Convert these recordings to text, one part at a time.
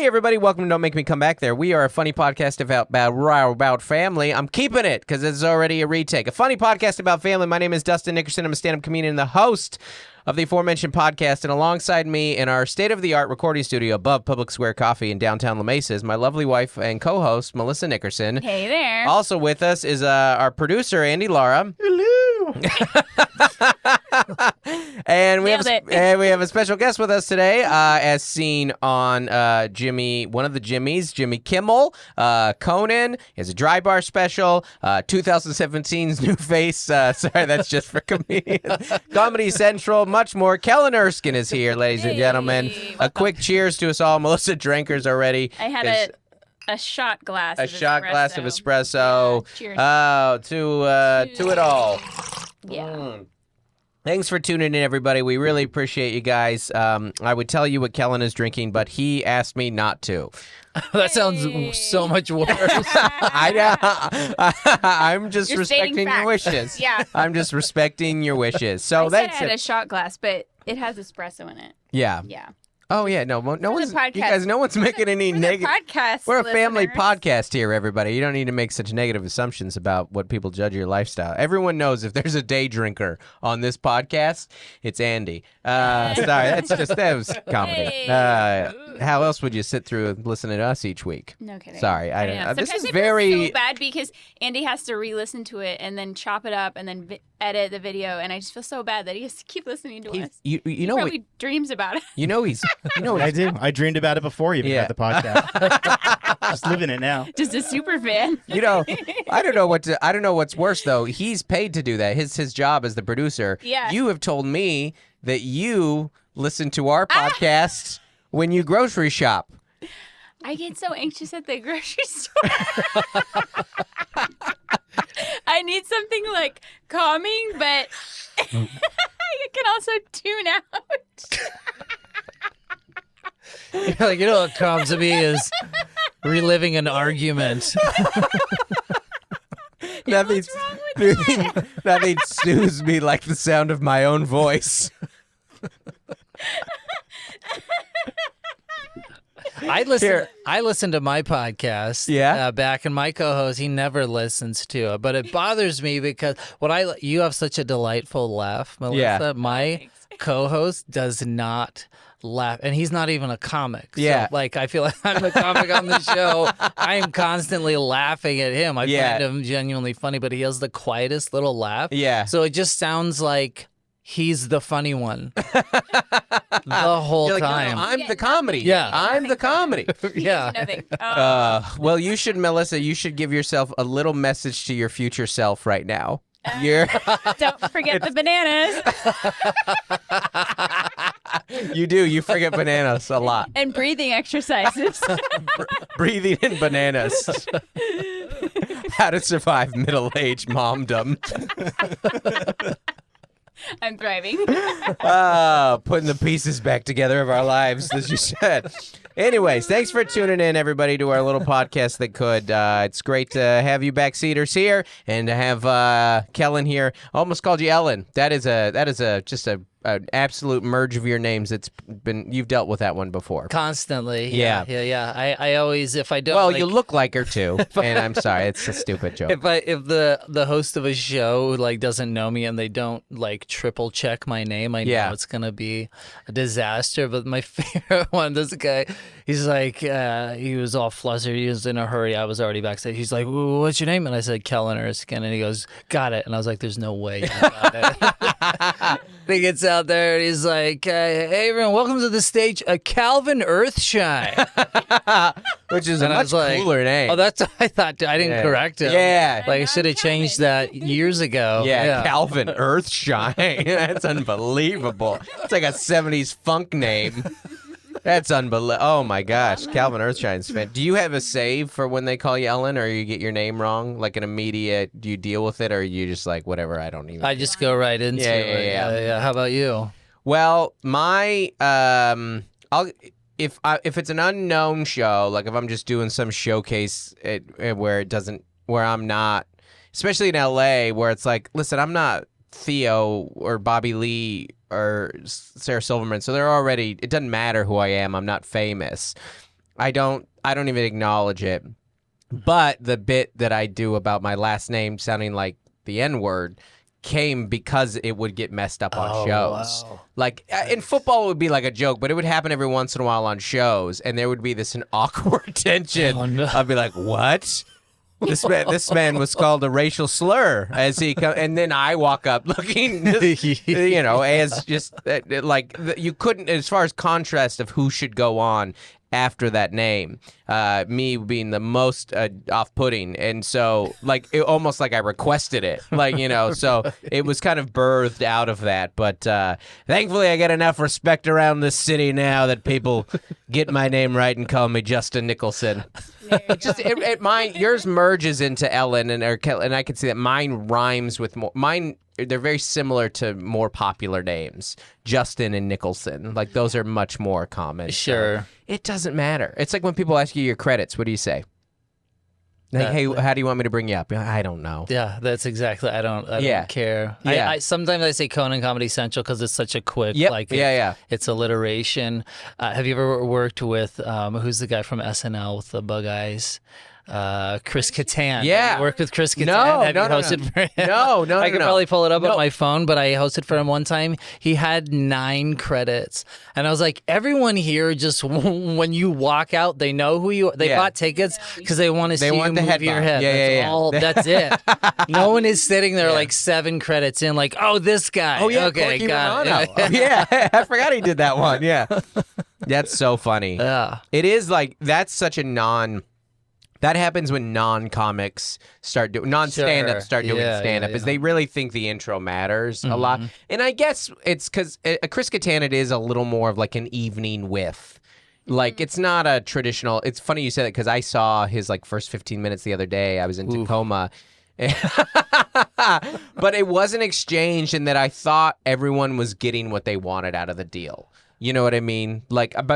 everybody. Welcome to Don't Make Me Come Back There. We are a funny podcast about family. I'm keeping it because it's already a retake. A funny podcast about family. My name is Dustin Nickerson. I'm a stand-up comedian and the host of the aforementioned podcast. And alongside me in our state-of-the-art recording studio above Public Square Coffee in downtown La Mesa is my lovely wife and co-host, Melissa Nickerson. Hey there. Also with us is our producer, Andy Lara. Hello. And we have a special guest with us today, as seen on one of the Jimmys, Jimmy Kimmel, Conan. He has a dry bar special, 2017's new face. Sorry, that's just for comedians. Comedy Central, much more. Kellen Erskine is here, ladies and gentlemen. A quick cheers to us all. Melissa Drinkers already. I had a shot glass. Glass of espresso. Yeah, cheers. To it all. Yeah. Thanks for tuning in, everybody. We really appreciate you guys. I would tell you what Kellen is drinking, but he asked me not to. That sounds so much worse. I know. I'm just You're respecting your wishes. Yeah. I'm just respecting your wishes. So I that's said I had it. a shot glass, but it has espresso in it. Yeah. Yeah. Oh yeah. No one's. podcast. You guys, no one's making any negative. Podcast. We're a family listeners. podcast here, everybody. You don't need to make such negative assumptions about what people judge your lifestyle. Everyone knows if there's a day drinker on this podcast, it's Andy. Sorry, that was comedy. Hey. How else would you sit through and listen to us each week? No kidding. Sorry, I know. don't. This Sometimes is it very feels so bad because Andy has to re-listen to it and then chop it up and then edit the video, and I just feel so bad that he has to keep listening to us. You He know probably dreams about it. you know he's I do. I dreamed about it before you even had the podcast. Just living it now. Just a super fan. You know, I don't know what's worse though. He's paid to do that. His job as the producer. Yeah. You have told me that you listen to our podcast when you grocery shop. I get so anxious at the grocery store. I need something like calming, but I can also tune out. Like, you know what comes to me is reliving an argument. Nothing soothes me like the sound of my own voice. I listen to my podcast. Yeah? Back, and my co-host, he never listens to it, but it bothers me because you have such a delightful laugh, Melissa. Yeah. My co-host does not laugh, and he's not even a comic. Yeah. So, like, I feel like I'm the comic on the show. I am constantly laughing at him. I find him genuinely funny, but he has the quietest little laugh. Yeah. So it just sounds like he's the funny one the whole You're like, time. No, I'm the comedy. Yeah. I'm the comedy. Yeah. Nothing. Well, you should, Melissa, you should give yourself a little message to your future self right now. Don't forget the bananas. You do. You forget bananas a lot. And breathing exercises. Breathing in bananas. How to survive middle-aged momdom. I'm thriving. Putting the pieces back together of our lives, as you said. Anyways, thanks for tuning in, everybody, to our little podcast that could. It's great to have you backseaters here and to have Kellen here. Almost called you Ellen. That is just an absolute merge of your names. You've dealt with that one before. Constantly. Yeah. I always, if I don't. Well, you look like her too, and I'm sorry, it's a stupid joke. If the host of a show like doesn't know me and they don't like triple check my name, I know it's gonna be a disaster. But my favorite one, this guy, he's like, he was all flustered. He was in a hurry. I was already backstage. He's like, "What's your name?" And I said, "Kellen Erskine." And he goes, "Got it." And I was like, "There's no way you got it." He gets out there and he's like, "Hey everyone, welcome to the stage, Calvin Earthshine," which is a much cooler name. Oh, that's what I thought. I didn't correct him. Yeah, like I should have changed that years ago. Yeah, Calvin Earthshine. That's unbelievable. It's like a '70s funk name. That's unbelievable. Oh my gosh, Calvin Earthshine's fan. Do you have a save for when they call you Ellen, or you get your name wrong, like an immediate? Do you deal with it, or are you just like whatever? I don't even. I just go right into it. Yeah. How about you? Well, my if it's an unknown show, like if I'm just doing some showcase where I'm not, especially in LA, where it's like, listen, I'm not Theo or Bobby Lee or Sarah Silverman, so it doesn't matter who I am. I'm not famous. I don't even acknowledge it. But the bit that I do about my last name sounding like the N-word came because it would get messed up on shows. Wow. Like in football, it would be like a joke, but it would happen every once in a while on shows, and there would be an awkward tension. Oh, no. I'd be like, "What? This man was called a racial slur as he and then I walk up looking, as just like you couldn't, as far as contrast of who should go on after that name, me being the most off-putting, and so almost like I requested it, so it was kind of birthed out of that. But thankfully, I get enough respect around this city now that people get my name right and call me Justin Nickerson. Just yours merges into Ellen and I can see that mine rhymes with more. Mine, they're very similar to more popular names, Justin and Nickerson. Like those are much more common. Sure. So it doesn't matter. It's like when people ask you your credits. What do you say? Like, hey, how do you want me to bring you up? I don't know. Yeah, that's exactly. I don't care. Yeah. I sometimes I say Conan Comedy Central because it's such a quick. It's alliteration. Have you ever worked with who's the guy from SNL with the bug eyes? Chris Kattan. Yeah. Have you worked with Chris Kattan? No, Have you hosted for him? No. I could probably pull it up on my phone, but I hosted for him one time. He had 9 credits. And I was like, everyone here, just when you walk out, they know who you are. They bought tickets because they want to see you move your head. That's it. No one is sitting there like 7 credits in like, oh, this guy. Oh, yeah. Okay, got it. Yeah, I forgot he did that one. Yeah. That's so funny. Yeah. It is that's such a that happens when non-comics start doing, non-stand-ups start doing stand-up, is they really think the intro matters a lot. And I guess it's because Chris Kattan, it is a little more of like an evening with. Like, it's not a traditional, it's funny you said that because I saw his first 15 minutes the other day. I was in Tacoma. But it was an exchange in that I thought everyone was getting what they wanted out of the deal. You know what I mean?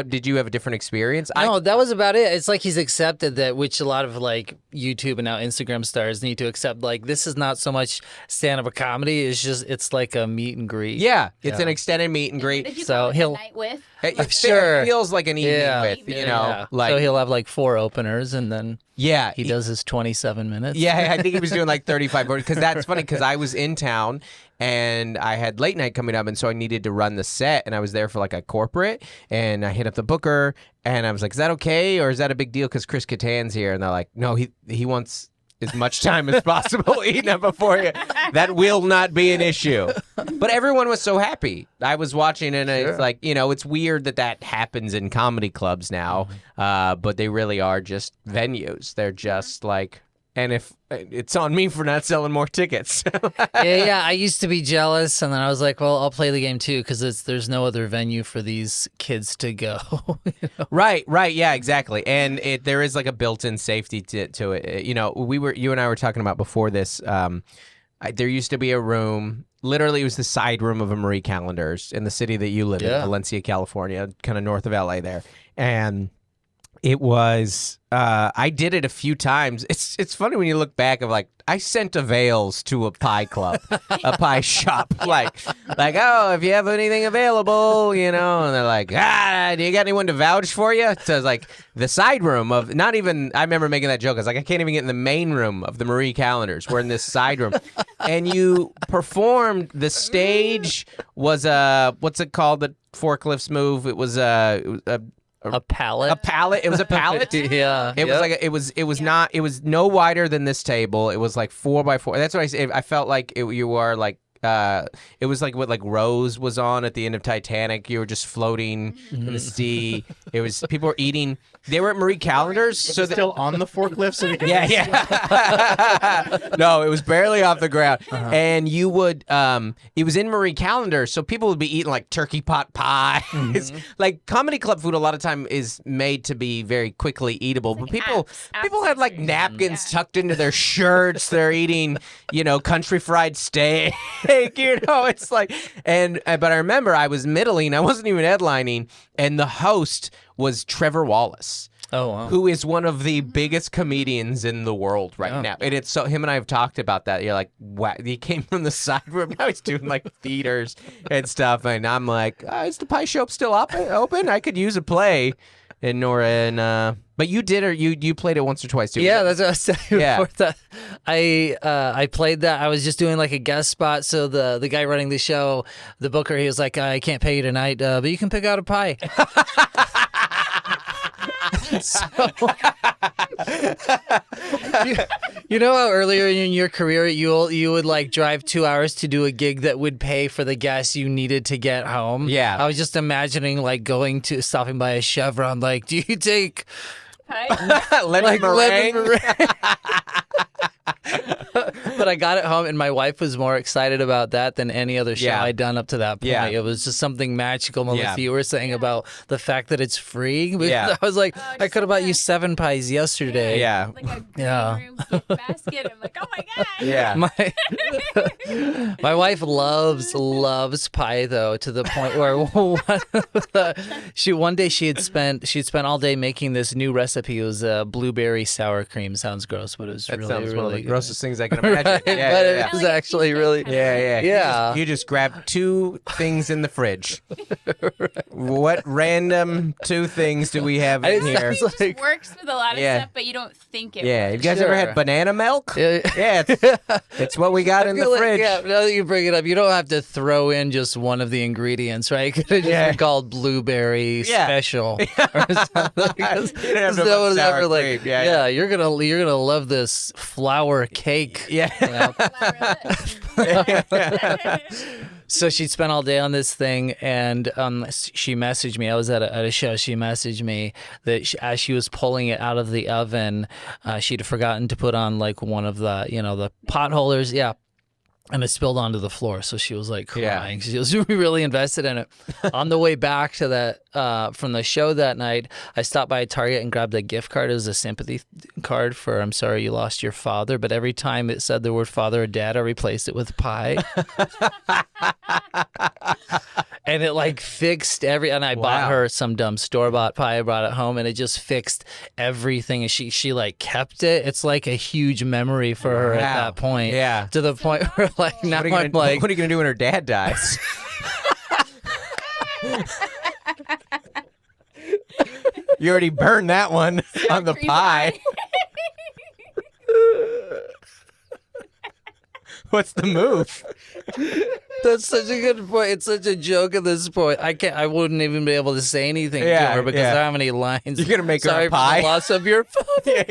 Did you have a different experience? No, that was about it. It's like he's accepted that, which a lot of YouTube and now Instagram stars need to accept. This is not so much stand-up comedy. It's like a meet and greet. Yeah, it's an extended meet and greet. Did you so call it he'll a night with? It sure feels like an evening with, so he'll have 4 openers and then he does his 27 minutes. Yeah, I think he was doing 35 because that's funny because I was in town and I had late night coming up and so I needed to run the set and I was there for a corporate and I hit up the booker and I was like, is that okay or is that a big deal because Chris Kattan's here? And they're like, no, he wants as much time as possible eating up before you. That will not be an issue. But everyone was so happy. I was watching and it's it's weird that happens in comedy clubs now, but they really are just venues. They're just and if it's on me for not selling more tickets. Yeah. I used to be jealous, and then I was like, well, I'll play the game too because there's no other venue for these kids to go. Right. Yeah, exactly. And there is a built-in safety to it. You and I were talking about before this. There used to be a room. Literally, it was the side room of a Marie Callender's in the city that you live in, Valencia, California, kind of north of LA there, and it was. I did it a few times. It's funny when you look back of I sent avails to a pie club, a pie shop, oh, if you have anything available, and they're like, do you got anyone to vouch for you? So it's the side room of not even. I remember making that joke. I was like, I can't even get in the main room of the Marie Callender's. We're in this side room, and you performed. The stage was what's it called? The forklifts move. It was a pallet. A pallet. It was a pallet. Yeah. It was not. It was no wider than this table. It was 4x4. That's what I said. I felt you were it was what Rose was on at the end of Titanic. You were just floating in the sea. It was people were eating. They were at Marie Callender's, so still on the forklift, so we can. Yeah. No, it was barely off the ground, and you would. It was in Marie Callender's, so people would be eating turkey pot pies. Comedy club food, a lot of time is made to be very quickly eatable, but people had napkins tucked into their shirts. They're eating, country fried steak. It's but I remember I was middling. I wasn't even headlining, and the host was Trevor Wallace. Oh, wow. Who is one of the biggest comedians in the world right now. And it's so him and I have talked about that. You're like, wow, he came from the side room. Now he's doing theaters and stuff. And I'm like, is the pie shop still open? I could use a play. and Nora and but you did, or you played it once or twice too. Yeah, that's what I was saying. Yeah. Before that. I played that. I was just doing like a guest spot. So the guy running the show, the booker, he was like, I can't pay you tonight, but you can pick out a pie. So, you know how earlier in your career you would like drive 2 hours to do a gig that would pay for the gas you needed to get home? Yeah. I was just imagining like stopping by a Chevron, like, do you take lemon meringue? But I got it home, and my wife was more excited about that than any other show I'd done up to that point. Yeah. It was just something magical. Melissa, you were saying about the fact that it's free. I was like, I could have bought you 7 pies yesterday. Yeah. Like a green room gift basket. I'm like, oh my god. Yeah. My wife loves pie though, to the point where one day she'd spent all day making this new recipe. It was blueberry sour cream. Sounds gross, but it was really one of the good. grossest things I can imagine. Right, but it was actually really Yeah. You just grab 2 things in the fridge. What random 2 things do we have in here? It just works with a lot of stuff, but you don't think it Yeah, would. you guys ever had banana milk? Yeah. It's what we got in the fridge. Yeah, now that you bring it up, you don't have to throw in just one of the ingredients, right? It could have just been called blueberry special or something. You don't have to put sour cream. Yeah, you're gonna love this flour cake. Yeah. So she'd spent all day on this thing, and she messaged me. I was at a show. She messaged me that as she was pulling it out of the oven, she'd forgotten to put on like one of the the pot holders. Yeah. And it spilled onto the floor, so she was like crying. She was really invested in it. On the way back to that from the show that night, I stopped by Target and grabbed a gift card. It was a sympathy card for "I'm sorry you lost your father," but every time it said the word father or dad, I replaced it with pie. And it like fixed and I bought her some dumb store-bought pie. I brought it home, and it just fixed everything. And she like kept it. It's like a huge memory for her at that point. Yeah. To the point where like now I'm like, what are you gonna do when her dad dies? You already burned that one on the pie. What's the move? That's such a good point. It's such a joke at this point. I wouldn't even be able to say anything to her because I don't have any lines. You're gonna make her Sorry a pie. for the loss of your father.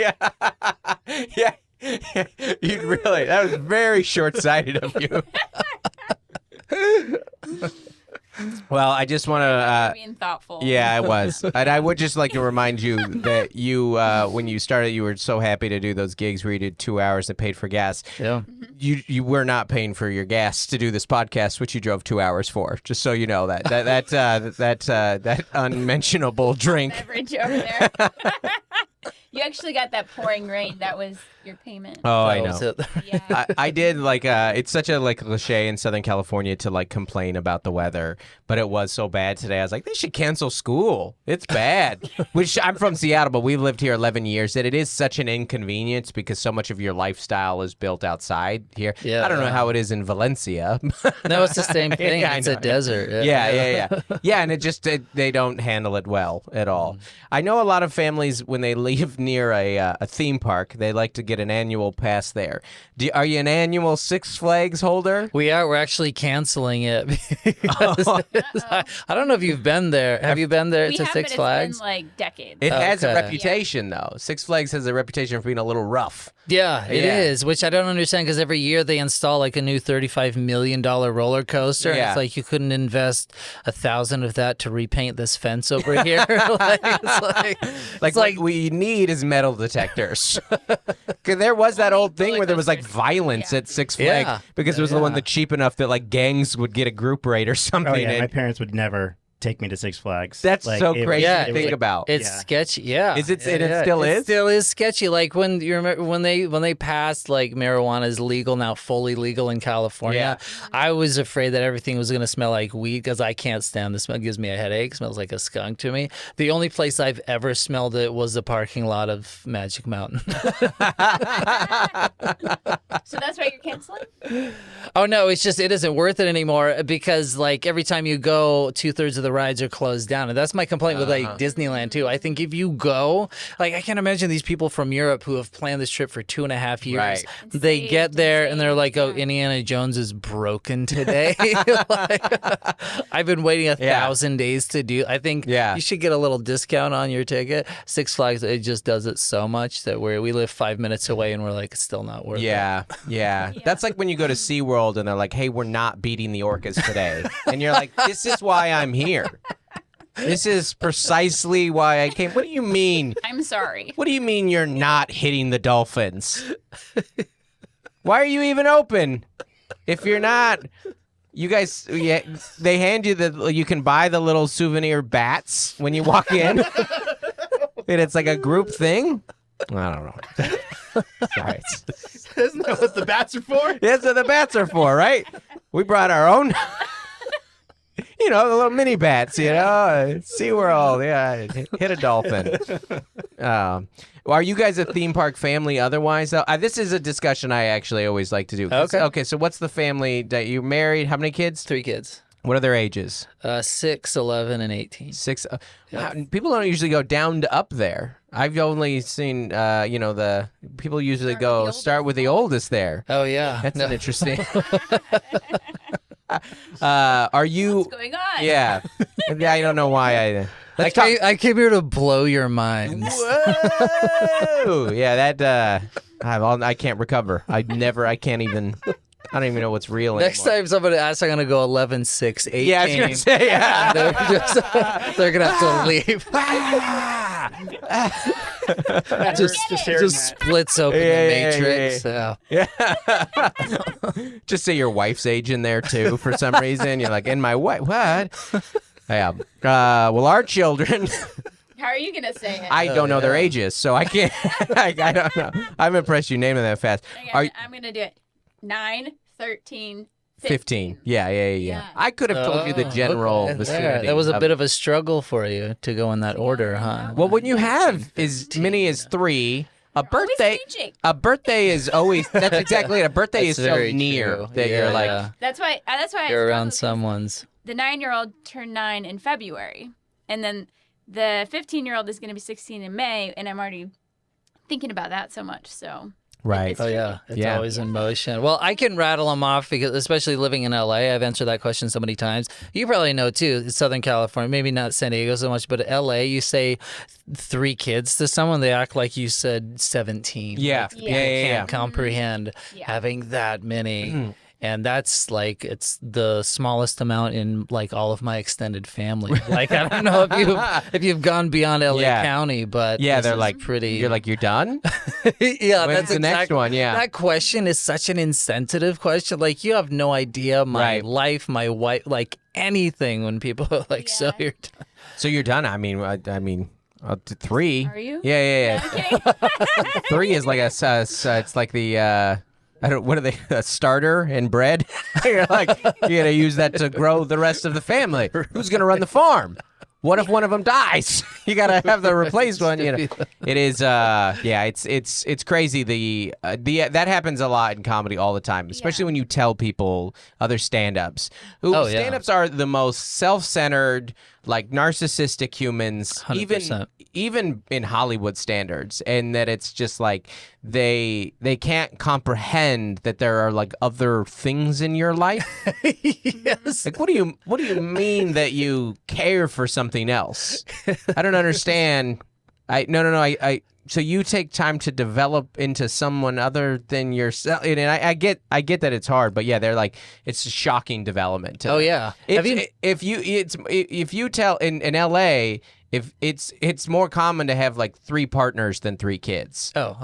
Yeah. You'd really. That was very short-sighted of you. Well, I just want to. Being thoughtful. Yeah, I was, and I would just like to remind you that you, when you started, you were so happy to do those gigs where you did 2 hours and paid for gas. Yeah. You were not paying for your gas to do this podcast, which you drove 2 hours for. Just so you know that unmentionable drink. Beverage over there. You actually got that pouring rain. That was your payment. Oh, I know. Yeah. I did it's such a like cliche in Southern California to like complain about the weather, but it was so bad today. I was like, they should cancel school. It's bad. Which I'm from Seattle, but we've lived here 11 years. That it is such an inconvenience because so much of your lifestyle is built outside here. Yeah, I don't know how it is in Valencia. No, it's the same thing. Yeah, it's a desert. Yeah. Yeah, and they don't handle it well at all. I know a lot of families when they live near a theme park, they like to get an annual pass there. Are you an annual Six Flags holder? We're actually canceling it. I don't know if you've been there. Have you been there to Six Flags? It's been like decades. It has a reputation, though. Six Flags has a reputation for being a little rough. Yeah, it is, which I don't understand because every year they install like a new $35 million roller coaster. Yeah. And it's like you couldn't invest 1,000 of that to repaint this fence over here. Like what we need is metal detectors. Because there was that old thing where there was like violence at Six Flags because it was the one that's cheap enough that like gangs would get a group rate or something. Oh yeah, my parents would never take me to Six Flags. That's so crazy to think like, about. It's sketchy. Yeah. Is it? It still is. It still is sketchy. Like when you remember when they passed like marijuana is legal now, fully legal in California. Yeah. I was afraid that everything was going to smell like weed because I can't stand the smell. It gives me a headache. It smells like a skunk to me. The only place I've ever smelled it was the parking lot of Magic Mountain. So that's why you're canceling? Oh no, it's just it isn't worth it anymore because like every time you go, 2/3 of the the rides are closed down. And that's my complaint with like Disneyland too. I think if you go, like I can't imagine these people from Europe who have planned this trip for 2.5 years. Right. They get there and they're like, oh, Indiana Jones is broken today. Like, I've been waiting 1,000 days to do. I think you should get a little discount on your ticket. Six Flags, it just does it so much that we live 5 minutes away and we're like, it's still not worth it. Yeah. That's like when you go to SeaWorld and they're like, hey, we're not beating the orcas today. And you're like, this is why I'm here. This is precisely why I came. What do you mean? I'm sorry. What do you mean you're not hitting the dolphins? Why are you even open? If you're not, you guys, they hand you you can buy the little souvenir bats when you walk in. And it's like a group thing. I don't know. Sorry. Isn't that what the bats are for? That's what the bats are for, right? We brought our own. The little mini bats, SeaWorld, hit a dolphin. Are you guys a theme park family otherwise, though? This is a discussion I actually always like to do. Okay, so what's the family that you married? How many kids? 3 kids. What are their ages? 6, 11, and 18. 6. Wow, people don't usually go down to up there. I've only seen, the people usually start with the oldest there. Oh, yeah. That's an interesting. Are you? What's going on? Yeah. I don't know why I came here to blow your minds. Whoa! Yeah, that I can't recover. I can't even. I don't even know what's real anymore. Next time somebody asks, I'm going to go 11, 6, 18. Yeah, I was going to say, they're going to have to leave. just splits open the Matrix. Just say your wife's age in there, too, for some reason. You're like, and my wife, what? Yeah. Well, our children... How are you going to say it? I don't know their ages, so I can't... I don't know. I'm impressed you named them that fast. Okay, I'm going to do it. 9, 13, 15. Yeah. I could have told you the general vicinity. That was a bit of a struggle for you to go in that order, huh? Well, when you have as many as 3, a birthday is always, that's exactly it. A birthday is so near that you're like. That's why you're around someone's. The 9-year-old turned 9 in February, and then the 15-year-old is going to be 16 in May, and I'm already thinking about that so much, so. Right. Oh, yeah. It's always in motion. Well, I can rattle them off because, especially living in LA, I've answered that question so many times. You probably know, too, Southern California, maybe not San Diego so much, but LA, you say 3 kids to someone, they act like you said 17. Yeah. Like, can't comprehend having that many. And that's like, it's the smallest amount in like all of my extended family. Like, I don't know if you've gone beyond LA County, but they're like pretty. You're like, you're done? That's the next one. Yeah. That question is such an insensitive question. Like, you have no idea my life, my wife, like anything when people are like, so you're done. So you're done. I mean, 3. Are you? Yeah. 3 is like it's like the, what are they? A starter and bread? You're like, you're going to use that to grow the rest of the family. Who's going to run the farm? What if one of them dies? You got to have the replaced one. It is, it's crazy. That happens a lot in comedy all the time, especially when you tell people, other stand-ups. Stand-ups are the most self-centered, like narcissistic humans, 100%. even in Hollywood standards, and that it's just like they can't comprehend that there are like other things in your life. Yes. Like, what do you mean that you care for something else? I don't understand. So you take time to develop into someone other than yourself, and I get that it's hard, but they're like, it's a shocking development. To them. If you tell in LA. If it's more common to have like 3 partners than 3 kids. Oh.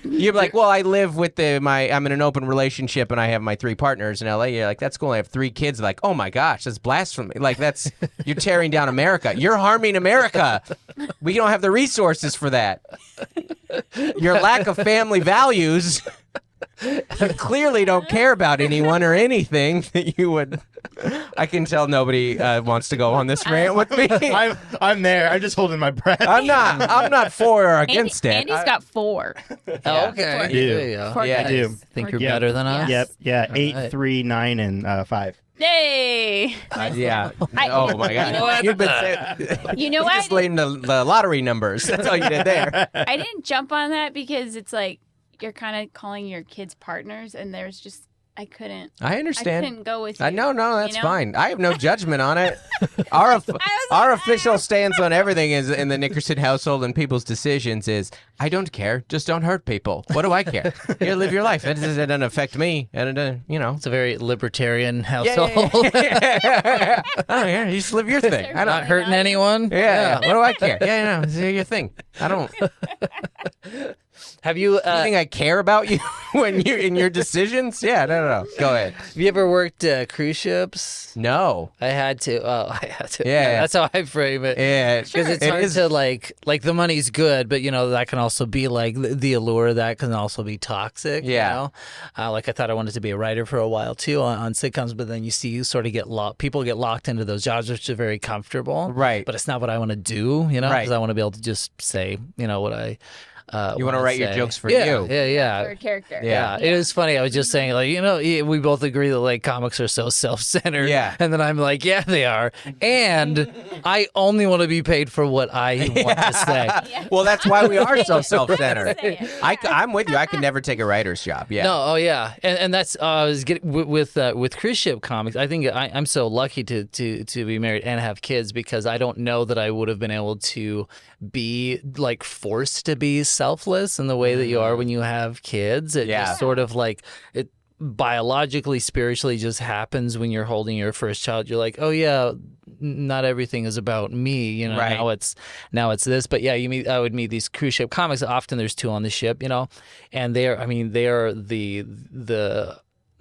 You're like, well, I live with I'm in an open relationship and I have my 3 partners in LA. You're like, that's cool. I have 3 kids. Like, oh my gosh, that's blasphemy. Like, you're tearing down America. You're harming America. We don't have the resources for that. Your lack of family values. You clearly don't care about anyone or anything that you would. I can tell nobody wants to go on this rant with me. I'm there. I'm just holding my breath. I'm not for or against it. Andy's got 4. Oh, okay. I do. There you go. Four Yeah, I guys. do. Think you're Yeah. better than us? Yep. Yeah. All 8, right. 3, 9, and 5. Yay! Yeah. I- Oh my God. You know what? You've been saying, You know you what? just laid the lottery numbers. That's all you did there. I didn't jump on that because it's like you're kind of calling your kids partners, and there's just I couldn't I go with you. No, that's you know? fine. I have no judgment on it. Our official stance on everything is in the Nickerson household and people's decisions is I don't care. Just don't hurt people. What do I care? You live your life. It doesn't affect me. And It's a very libertarian Yeah, household. I don't care. You just live your thing. I Not don't. hurting anyone. Yeah. What do I care? Yeah, do your thing. I don't. Have you You think I care about you when you're in your decisions? Yeah, no. Go ahead. have you ever worked cruise ships? No. I had to. Oh, I had to. Yeah. That's how I frame it. Yeah, Because it's hard to like the money's good, but that can also be like the allure of that can also be toxic. Yeah. Like I thought I wanted to be a writer for a while too on sitcoms, but then you sort of get people get locked into those jobs, which are very comfortable. Right. But it's not what I want to do, because Right. I want to be able to just say, what I. You want to write your jokes for yeah, you. Yeah. For a character. Yeah, it is funny. I was just saying, we both agree that like comics are so self-centered. Yeah. And then I'm like, yeah, they are. And I only want to be paid for what I want to say. Well, that's why we are so self-centered. Say it. I'm with you. I could never take a writer's job. Yeah. No, oh yeah, and that's I was getting with cruise ship comics. I think I'm so lucky to be married and have kids because I don't know that I would have been able to be like forced to be selfless in the way that you are when you have kids. It Yeah. just sort of like it biologically, spiritually just happens when you're holding your first child. You're like, oh yeah, not everything is about me, Right. Now it's this. But yeah, I would meet these cruise ship comics. Often there's 2 on the ship, and they are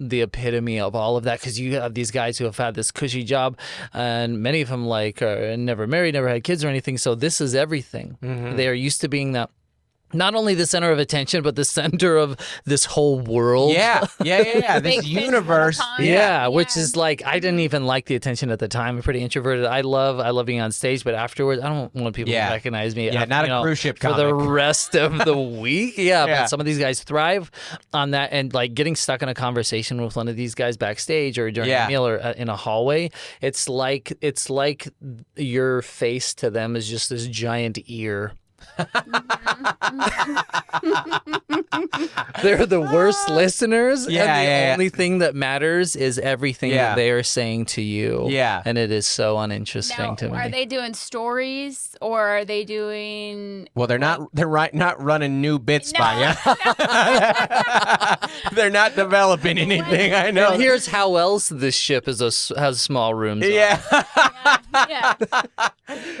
the epitome of all of that because you have these guys who have had this cushy job and many of them like are never married, never had kids or anything. So this is everything. Mm-hmm. They are used to being that. Not only the center of attention, but the center of this whole world. Yeah. This Big fish in the universe. pond. Yeah, which is like I didn't even like the attention at the time. I'm pretty introverted. I love being on stage, but afterwards I don't want people Yeah. to recognize me. Yeah, not a cruise ship for the comic. rest of the week. Yeah, Yeah. but some of these guys thrive on that, and like getting stuck in a conversation with one of these guys backstage or during Yeah. a meal or in a hallway. It's like your face to them is just this giant ear. They're the worst listeners, and the only thing that matters is everything that they are saying to you. Yeah. And it is so uninteresting Now, to me. are they doing stories or are they doing? Well, they're not running new bits by you. They're not developing anything. I know. And here's how else this ship has small rooms. on. Yeah. Yeah.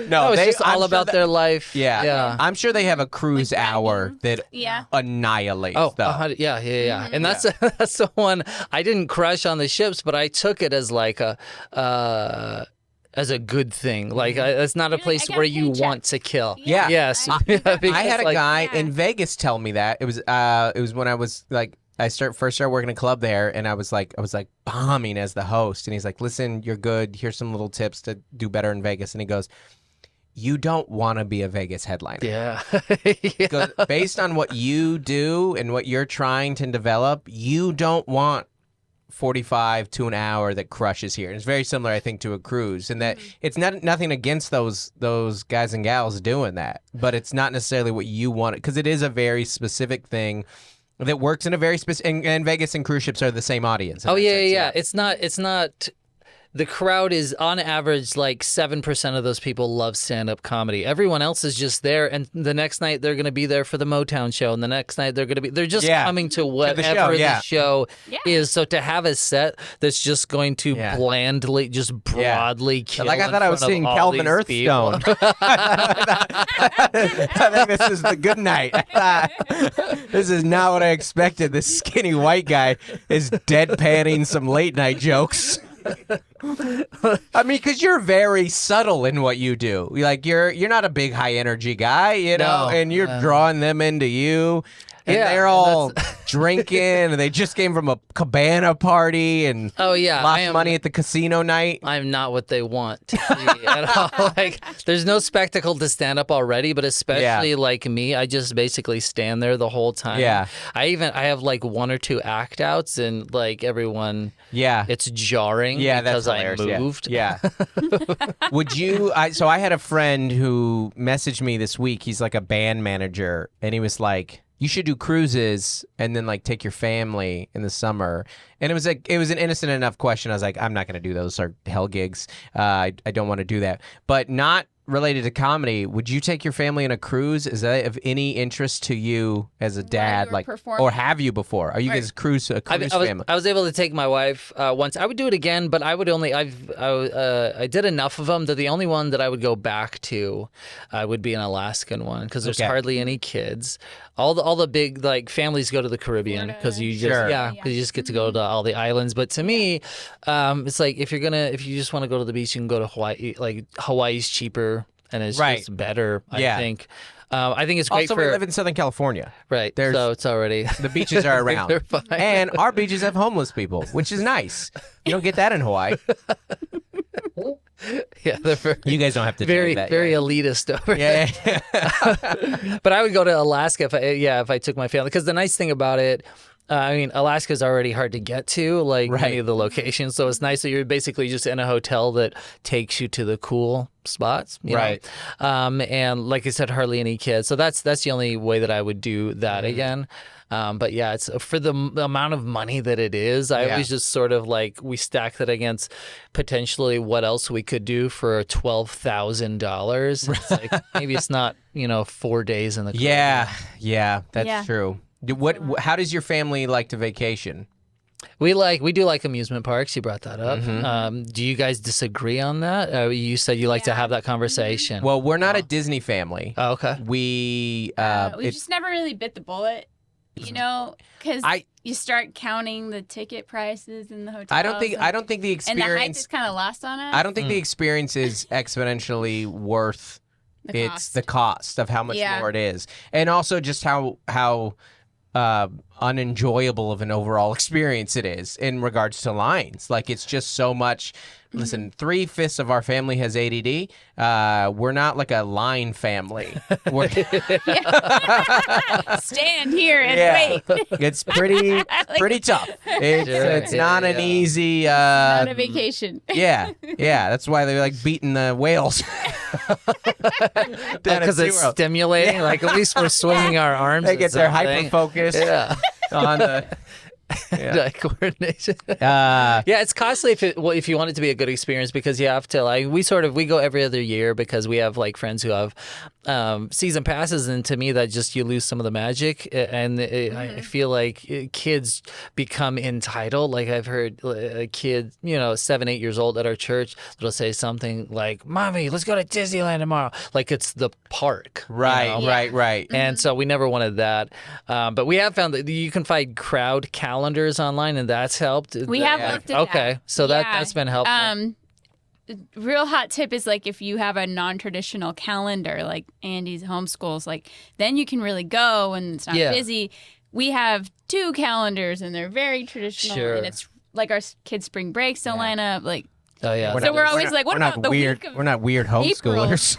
No, It's just I'm all sure about that- their life. Yeah. I'm sure they have a cruise hour that Yeah. annihilates Oh, stuff. yeah. And that's that's the one I didn't crush on the ships, but I took it as like as a good thing. Like it's not a You're like, place I got where a you paycheck. want to kill. Yeah. Yes. I had a guy Yeah. in Vegas tell me that. It was when I was like I first started working a club there, and I was like bombing as the host, and he's like, "Listen, you're good. Here's some little tips to do better in Vegas." And he goes, "You don't want to be a Vegas headliner." Yeah. He goes, based on what you do and what you're trying to develop, you don't want 45 to an hour that crushes here. And it's very similar, I think, to a cruise, in that it's nothing against those guys and gals doing that, but it's not necessarily what you want, because it is a very specific thing that works in a very specific. And Vegas and cruise ships are the same audience. in Oh that yeah. sense, It's not. The crowd is on average like 7% of those people love stand-up comedy. Everyone else is just there, and the next night they're going to be there for the Motown show, and the next night they're just Yeah. coming to show, whatever yeah. the show Yeah. is. So to have a set that's just going to Yeah. blandly, just broadly kill. Like I in thought I was front of seeing all Calvin these people. Earthstone. I think this is the good night. This is not what I expected. This skinny white guy is deadpanning some late night jokes. I mean, because you're very subtle in what you do. Like you're not a big high energy guy, you know, No, and you're drawing them into you. and Yeah, they're all drinking, and they just came from a cabana party and Oh yeah, lost money at the casino night. I'm not what they want to see at all. Like, there's no spectacle to stand up already, but especially like me, I just basically stand there the whole time. Yeah. I have like 1 or 2 act outs, and like everyone, it's jarring because I moved. Yeah. Would you? So I had a friend who messaged me this week. He's like a band manager, and he was like, you should do cruises and then like take your family in the summer. And it was an innocent enough question. I was like, I'm not going to do those or hell gigs. I don't want to do that. But not related to comedy. Would you take your family on a cruise? Is that of any interest to you as a dad? Like, or have you before? Are you guys a cruise family? I was able to take my wife once. I would do it again, but I would only. I did enough of them that the only one that I would go back to would be an Alaskan one because there's hardly any kids. All the big like families go to the Caribbean because you just because you just get to go to all the islands. But to me, it's like if you just want to go to the beach, you can go to Hawaii. Like Hawaii's cheaper and it's just better. I think. I think it's great also, we live in Southern California. Right. So it's already the beaches are around. They're fine. And our beaches have homeless people, which is nice. You don't get that in Hawaii. Yeah, they're you guys don't have to very that very elitist over yeah. But I would go to Alaska if I took my family, because the nice thing about it, I mean, Alaska's already hard to get to, like many of the locations. So it's nice that you're basically just in a hotel that takes you to the cool spots, you know? And like I said, hardly any kids. So that's the only way that I would do that again. But yeah, it's for the amount of money that it is. I always just sort of like we stack that against potentially what else we could do for $12,000. It's like maybe it's not 4 days in the Caribbean. Yeah, that's true. How does your family like to vacation? We do like amusement parks. You brought that up. Do you guys disagree on that? You said you like to have that conversation. Well, we're not a Disney family. Oh, okay. We just never really bit the bullet. Because you start counting the ticket prices in the hotel. I don't think the experience and the hype is kind of lost on it. I don't think the experience is exponentially worth the cost of how much more it is, and also just how unenjoyable of an overall experience it is in regards to lines. Like it's just so much. Listen, 3/5 of our family has ADD. We're not like a line family. Stand here and wait. It's pretty tough. It's not an easy. Not a vacation. Yeah. That's why they're like beating the whales. Because it's stimulating. Like at least we're swinging our arms. They get their hyper focus on the. Coordination. It's costly if you want it to be a good experience, because you have to we go every other year because we have like friends who have season passes, and to me that just you lose some of the magic, and I feel like kids become entitled. Like I've heard a kid 7-8 years old at our church that'll say something like, "Mommy, let's go to Disneyland tomorrow," like it's the park. Right. And so we never wanted that, but we have found that you can find crowd calendars online, and that's helped. We have looked at that. Okay, so that's been helpful. Real hot tip is like if you have a non-traditional calendar, like Andy's homeschools, like then you can really go and it's not busy. We have 2 calendars and they're very traditional, and it's like our kids' spring breaks don't line up. Like Oh yeah. We're always like, what about the weird? week of We're not weird homeschoolers.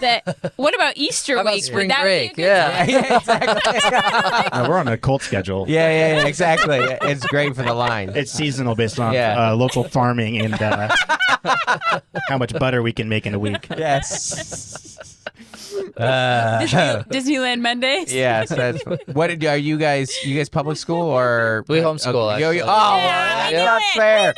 What about Easter How about week? spring Would that break? be a good Exactly. No, we're on a cult schedule. Yeah, exactly. It's great for the line. It's seasonal based on local farming and how much butter we can make in a week. Yes. Disneyland Mondays. Yes. That's what are you guys? You guys public school or we homeschool? That's not fair.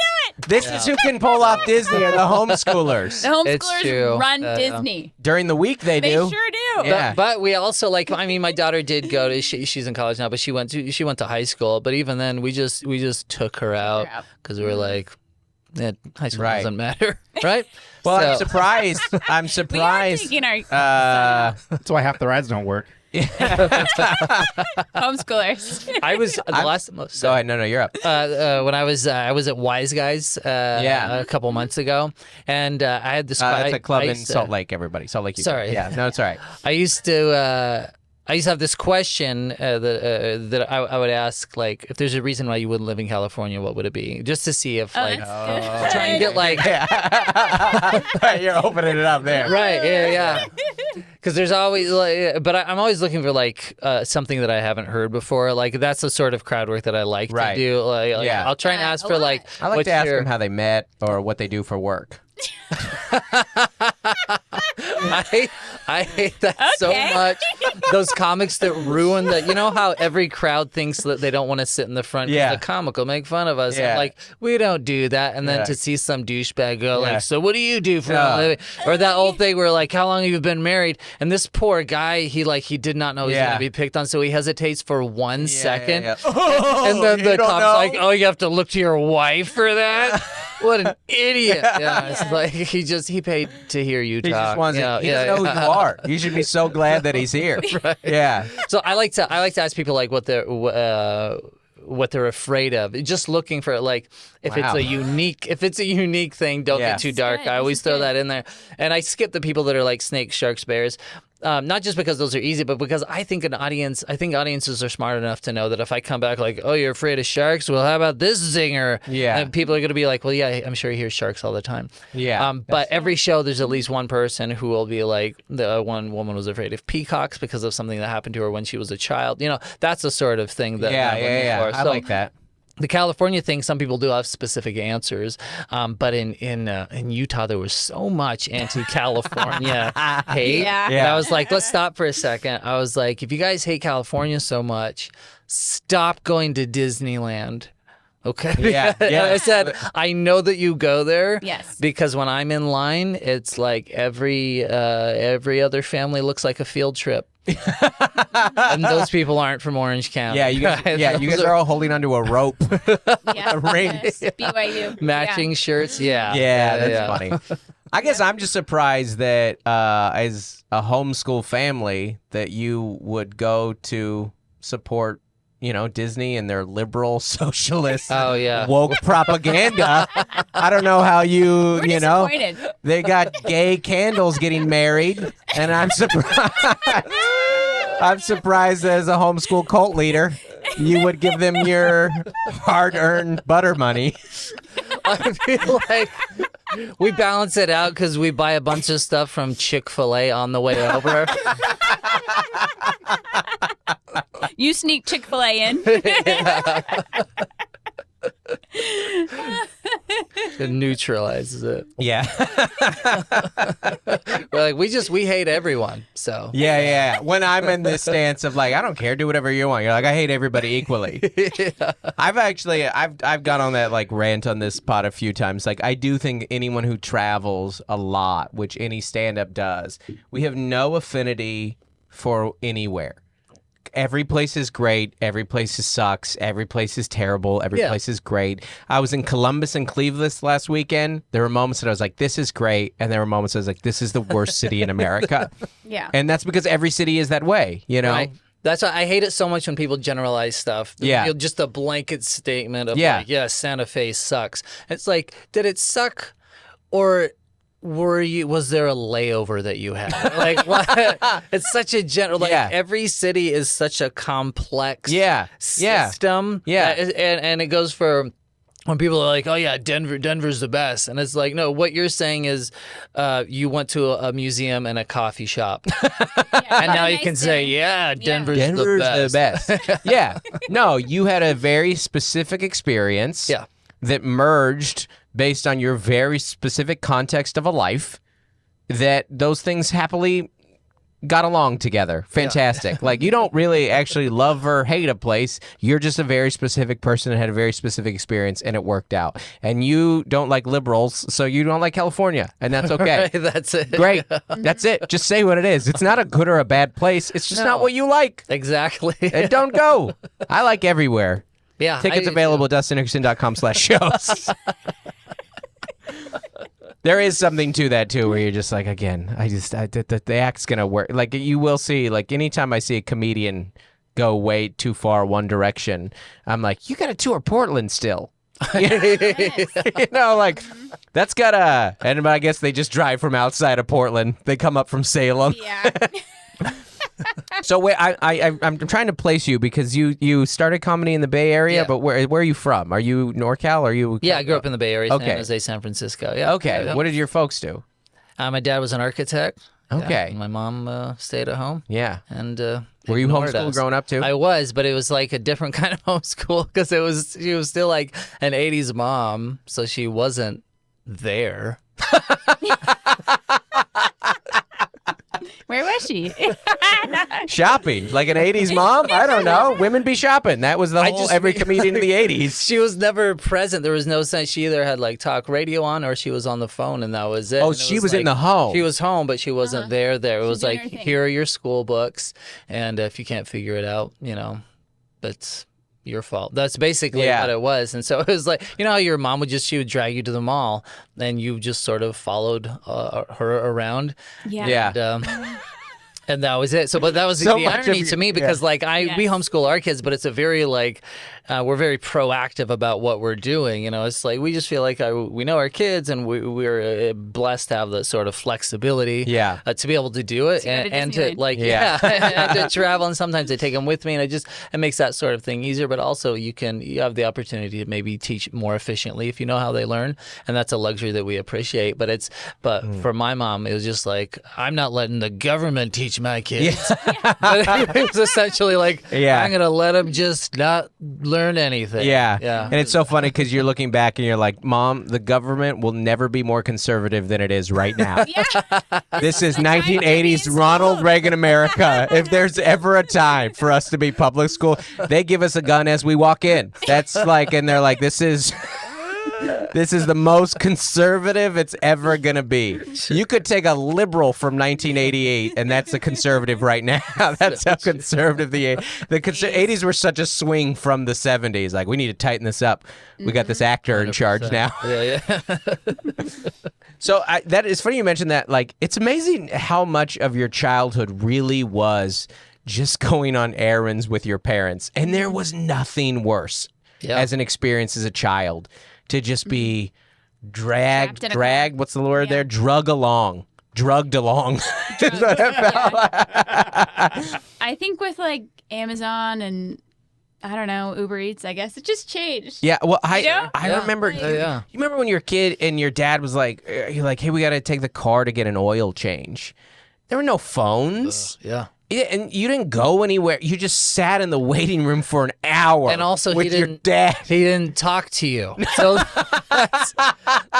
This is who can pull off Disney are the homeschoolers. The homeschoolers run Disney. During the week they do. They sure do. Yeah. But we also my daughter did go to she's in college now, but she went to high school. But even then we just took her out because we were like, high school doesn't matter, right? Well, I'm surprised. We are taking our that's why half the rides don't work. homeschoolers. I was the last. Go ahead. No, you're up. When I was at Wise Guys a couple months ago, and I had this. That's a club in Salt Lake. Everybody, Salt Lake. Utah. Sorry. Yeah. No, it's all right. I used to I used to have this question that I would ask, like, if there's a reason why you wouldn't live in California, what would it be? Just to see if, like, try and get, like... You're opening it up there. Right, yeah. Because there's always, like, but I'm always looking for, like, something that I haven't heard before. Like, that's the sort of crowd work that I like to do. Like, I'll try and ask for, like... I like to ask them how they met or what they do for work. I hate that so much. Those comics that ruin that. You know how every crowd thinks that they don't want to sit in the front because the comic will make fun of us. Yeah. I'm like, we don't do that. And then to see some douchebag go like, so what do you do for a living? Or that old thing where like, how long have you been married? And this poor guy, he did not know he was going to be picked on, so he hesitates for 1 second. And then the cop's like, oh, you have to look to your wife for that? What an idiot. Yeah, it's like he paid to hear you talk. He just wants he doesn't know who you are. You should be so glad that he's here. Right. Yeah. So I like to ask people like what they're afraid of. Just looking for like if it's a unique thing, don't get too dark. I always throw that in there. And I skip the people that are like snakes, sharks, bears. Not just because those are easy, but because I think audiences are smart enough to know that if I come back like, oh, you're afraid of sharks? Well, how about this zinger? Yeah. And people are going to be like, well, yeah, I'm sure he hears sharks all the time. Yeah. But every show, there's at least one person who will be like, the one woman was afraid of peacocks because of something that happened to her when she was a child. You know, that's the sort of thing that I'm looking for. I like that. The California thing, some people do have specific answers, but in Utah there was so much anti-California hate. Yeah. I was like, let's stop for a second. I was like, if you guys hate California so much, stop going to Disneyland. Okay. Yeah. I said, I know that you go there. Yes. Because when I'm in line, it's like every other family looks like a field trip. And those people aren't from Orange County. Yeah, you guys are all holding onto a rope. Yeah. Rings. BYU. Matching shirts. Yeah. Yeah, that's funny. I guess I'm just surprised that as a homeschool family that you would go to support Disney and their liberal socialist woke propaganda. I don't know how you they got gay candles getting married, and I'm surprised as a homeschool cult leader you would give them your hard-earned butter money. I feel like we balance it out because we buy a bunch of stuff from Chick-fil-A on the way over. You sneak Chick-fil-A in. It neutralizes it. Yeah. We're like, we hate everyone. So yeah. When I'm in this stance of like, I don't care, do whatever you want. You're like, I hate everybody equally. I've gone on that like rant on this pod a few times. Like, I do think anyone who travels a lot, which any stand-up does, we have no affinity for anywhere. Every place is great. Every place sucks. Every place is terrible. Every place is great. I was in Columbus and Cleveland last weekend. There were moments that I was like, this is great. And there were moments I was like, this is the worst city in America. Yeah. And that's because every city is that way, Right. That's why I hate it so much when people generalize stuff. Yeah. Just a blanket statement of like, Santa Fe sucks. It's like, did it suck or... was there a layover that you had? Like, what? It's such a general, every city is such a complex system. Yeah. And it goes for when people are like, oh yeah, Denver's the best. And it's like, no, what you're saying is you went to a museum and a coffee shop. And now you can say, Denver's the best. Yeah. No, you had a very specific experience that merged based on your very specific context of a life, that those things happily got along together. Fantastic. Like, you don't really actually love or hate a place. You're just a very specific person that had a very specific experience, and it worked out. And you don't like liberals, so you don't like California, and that's okay. Right, that's it. Great. That's it. Just say what it is. It's not a good or a bad place. It's just not what you like. Exactly. And don't go. I like everywhere. Yeah. Tickets available at DustinNickerson.com/shows. There is something to that too, where you're just like, again, the act's gonna work. Like, you will see, like, anytime I see a comedian go way too far one direction, I'm like, you got to tour Portland still. Like, that's gotta. And I guess they just drive from outside of Portland. They come up from Salem. Yeah. So wait, I'm trying to place you because you started comedy in the Bay Area, but where are you from? Are you NorCal? Or are you? Yeah, I grew up in the Bay Area, Okay. San Jose, San Francisco. Yeah. Okay. Yeah. What did your folks do? My dad was an architect. Okay. Yeah. My mom stayed at home. Yeah. And were you ignored homeschooled us. growing up too? I was, but it was like a different kind of homeschool because she was still like an 80s mom, so she wasn't there. Where was she? Shopping, like an 80s mom? I don't know. Women be shopping. That was the whole every comedian in the 80s. She was never present. There was no sense. She either had like talk radio on or she was on the phone, and that was it. Oh, And it she was like, in the home. She was home, but she wasn't there. It was doing like, her thing. here are your school books, and if you can't figure it out, that's your fault. That's basically what it was. And so it was like, how your mom she would drag you to the mall, and you just sort of followed her around. Yeah. And that was it. So, but that was So the much irony of to me because, we homeschool our kids, but it's a very we're very proactive about what we're doing. It's like we just feel like we know our kids, and we're blessed to have the sort of flexibility, to be able to do it and to and to travel. And sometimes I take them with me, and it makes that sort of thing easier. But also, you have the opportunity to maybe teach more efficiently if you know how they learn, and that's a luxury that we appreciate. But for my mom, it was just like, I'm not letting the government teach my kids. But it was essentially like, I'm going to let them just not learn anything. Yeah. Yeah. And it's so funny because you're looking back and you're like, Mom, the government will never be more conservative than it is right now. This is 1980s Ronald Reagan America. If there's ever a time for us to be public school, they give us a gun as we walk in. That's like, and they're like, this is the most conservative it's ever going to be. You could take a liberal from 1988, and that's a conservative right now. That's how conservative the 80s were such a swing from the 70s. Like, we need to tighten this up. We got this actor in charge now. Yeah. So that is funny you mentioned that. Like, it's amazing how much of your childhood really was just going on errands with your parents. And there was nothing worse as an experience as a child to just be dragged, what's the word there? Drugged along. Is what it felt like. I think with like Amazon and I don't know, Uber Eats, I guess it just changed. Yeah, well, I Yeah. remember. You remember when you were a kid and your dad was like, "You're like, hey, we got to take the car to get an oil change." There were no phones. Yeah. Yeah, and you didn't go anywhere. You just sat in the waiting room for an hour. And also, with your dad. He didn't talk to you. So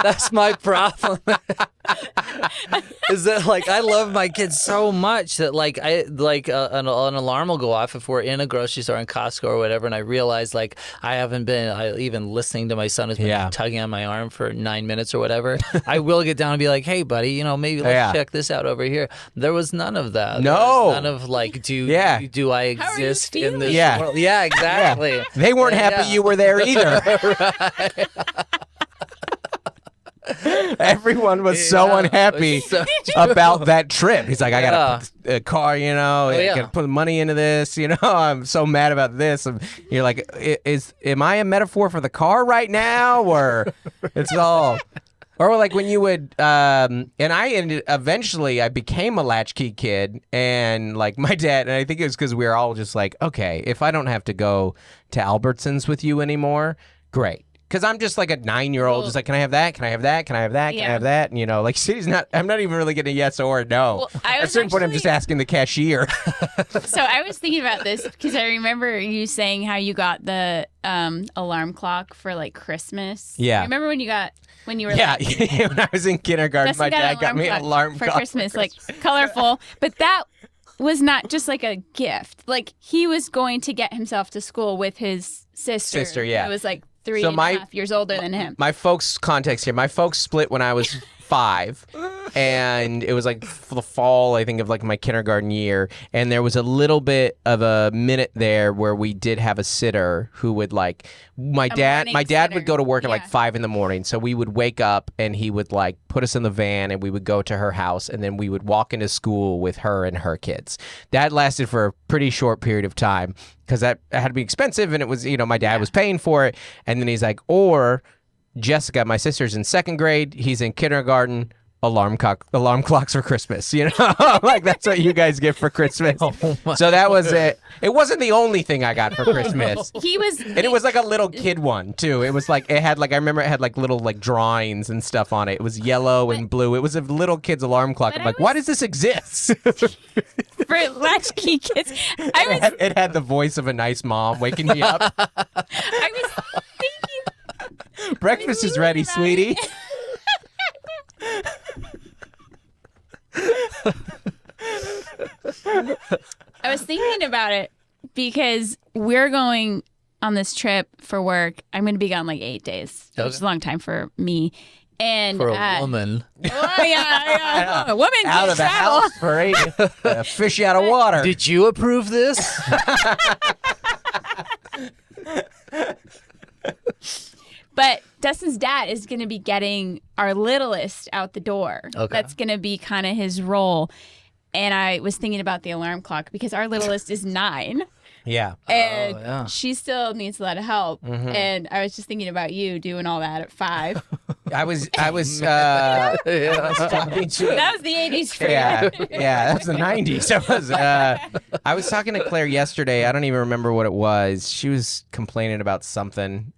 that's my problem. Is that like I love my kids so much that an alarm will go off if we're in a grocery store in Costco or whatever, and I realize like I haven't been even listening to my son who's been tugging on my arm for 9 minutes or whatever. I will get down and be like, hey buddy, maybe let's check this out over here. There was none of that. No. There was none of like do I exist in this world? Yeah, exactly. Yeah. They weren't happy you were there either. Right. Everyone was so unhappy about that trip. He's like, I got to put a car, I got to put money into this, I'm so mad about this. And you're like, am I a metaphor for the car right now? Or it's all... Or like when you would, and eventually I became a latchkey kid, and like my dad, and I think it was because we were all just like, okay, if I don't have to go to Albertsons with you anymore, great. Because I'm just like a 9-year-old, just like, can I have that? Can I have that? Can I have that? Can I have that? And like, I'm not even really getting a yes or a no. Well, At a certain point, I'm just asking the cashier. So I was thinking about this because I remember you saying how you got the alarm clock for like Christmas. Yeah. Remember when you were when I was in kindergarten, Dustin my dad got me an alarm for clock Christmas, like colorful. But that was not just like a gift. Like he was going to get himself to school with his sister. Yeah. It was like 3.5 years older than him. My folks' context here. My folks split when I was 5, and it was like the fall, I think, of like my kindergarten year. And there was a little bit of a minute there where we did have a sitter who would like my dad would go to work at like 5 a.m. So we would wake up and he would like put us in the van and we would go to her house, and then we would walk into school with her and her kids. That lasted for a pretty short period of time because that had to be expensive, and it was, my dad was paying for it. And then he's like, or Jessica, my sister's in 2nd grade, he's in kindergarten, alarm clocks for Christmas. You know, like that's what you guys get for Christmas. So that was it. It wasn't the only thing I got for Christmas. And it was like a little kid one too. It was like I remember it had like little like drawings and stuff on it. It was yellow and blue. It was a little kid's alarm clock. I'm like, why does this exist? For latchkey kids. It had the voice of a nice mom waking me up. I was thinking. Breakfast is ready, sweetie. I was thinking about it because we're going on this trip for work. I'm going to be gone like 8 days, which is a long time for me. And for a woman. Oh, yeah. A woman out of the house for 8 fish out of water. Did you approve this? But Dustin's dad is going to be getting our littlest out the door. Okay. That's going to be kind of his role. And I was thinking about the alarm clock because our littlest is 9. Yeah. And she still needs a lot of help. Mm-hmm. And I was just thinking about you doing all that at 5. I was talking to That was the 80s for you. Yeah, that's the 90s. I was talking to Claire yesterday. I don't even remember what it was. She was complaining about something.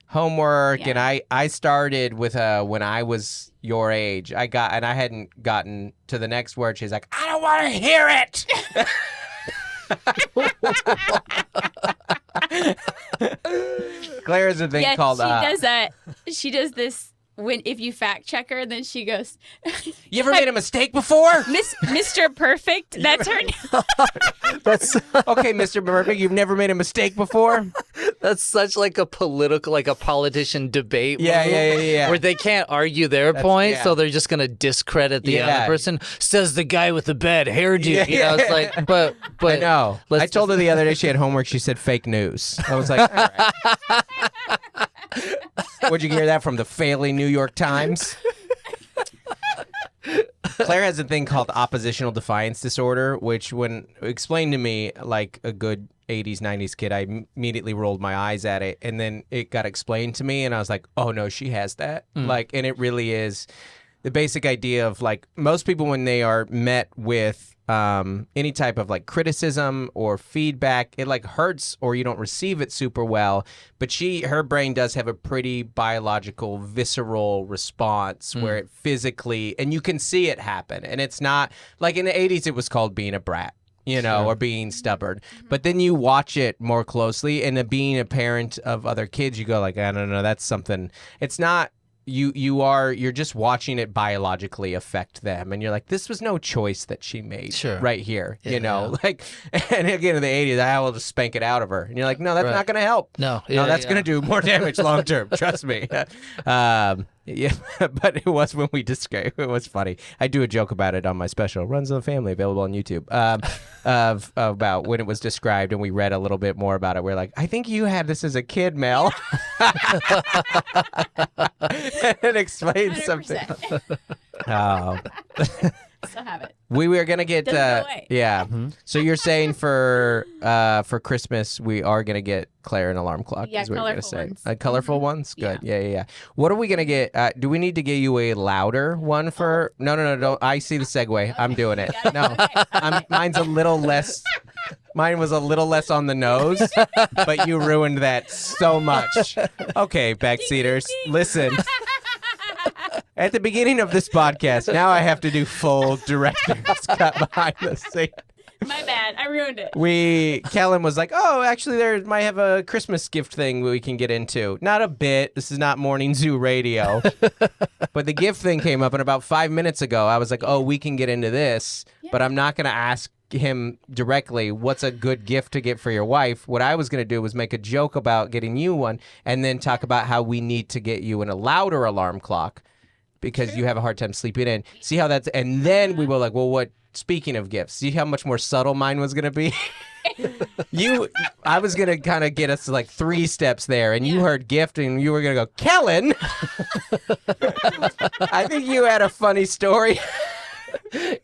Homework. And I started with when I was your age. I hadn't gotten to the next word. She's like, I don't want to hear it. Claire has a thing called. She does that. She does this if you fact check her, then she goes. You ever made a mistake before, Mr. Perfect? That's her name. That's okay, Mr. Perfect. You've never made a mistake before. That's such like a politician debate. Yeah. Where they can't argue their point, so they're just gonna discredit the other person. Says the guy with the bad hairdo. You know, it's like, but I know. I told her the other day she had homework. She said fake news. I was like, all right. Where'd you hear that from? The failing New York Times? Claire has a thing called oppositional defiance disorder, which when explained to me like a good 80s, 90s kid, I immediately rolled my eyes at it. And then it got explained to me and I was like, oh no, she has that. Like, and it really is the basic idea of like most people when they are met with any type of like criticism or feedback, it like hurts or you don't receive it super well. But her brain does have a pretty biological, visceral response where it physically, and you can see it happen. And it's not like in the 80s, it was called being a brat, you know, or being stubborn. But then you watch it more closely and being a parent of other kids, you go like, I don't know, that's something. It's not. You're just watching it biologically affect them, and you're like, this was no choice that she made right here, you know. Like, and again in the 80s, I will just spank it out of her, and you're like, no, that's not going to help. No, that's going to do more damage long term. Trust me. Yeah, but it was when we described. It was funny. I do a joke about it on my special, Runs in the Family, available on YouTube. About when it was described, and we read a little bit more about it. We're like, I think you had this as a kid, Mel. And explain 100%. something. Oh. Still have it. We were gonna get Doesn't go away. So you're saying for Christmas we are gonna get Claire an alarm clock? Yeah, is what you're gonna colorful say. ones. Colorful ones. Good. Yeah. What are we gonna get? Do we need to get you a louder one for? No. Don't. I see the segue. I'm doing it. No, mine's a little less. Mine was a little less on the nose, but you ruined that so much. Okay, backseaters, listen. At the beginning of this podcast, now I have to do full director's cut behind the scene. My bad. I ruined it. Kellen was like, oh, actually, there might have a Christmas gift thing we can get into. Not a bit. This is not Morning Zoo radio. But the gift thing came up, and about 5 minutes ago, I was like, oh, we can get into this, but I'm not going to ask him directly what's a good gift to get for your wife. What I was going to do was make a joke about getting you one and then talk about how we need to get you a louder alarm clock because you have a hard time sleeping in. See how that's, and then we were like, well, what, speaking of gifts, see how much more subtle mine was going to be? I was going to kind of get us to like 3 steps there, and you heard gift and you were going to go, Kellen. I think you had a funny story.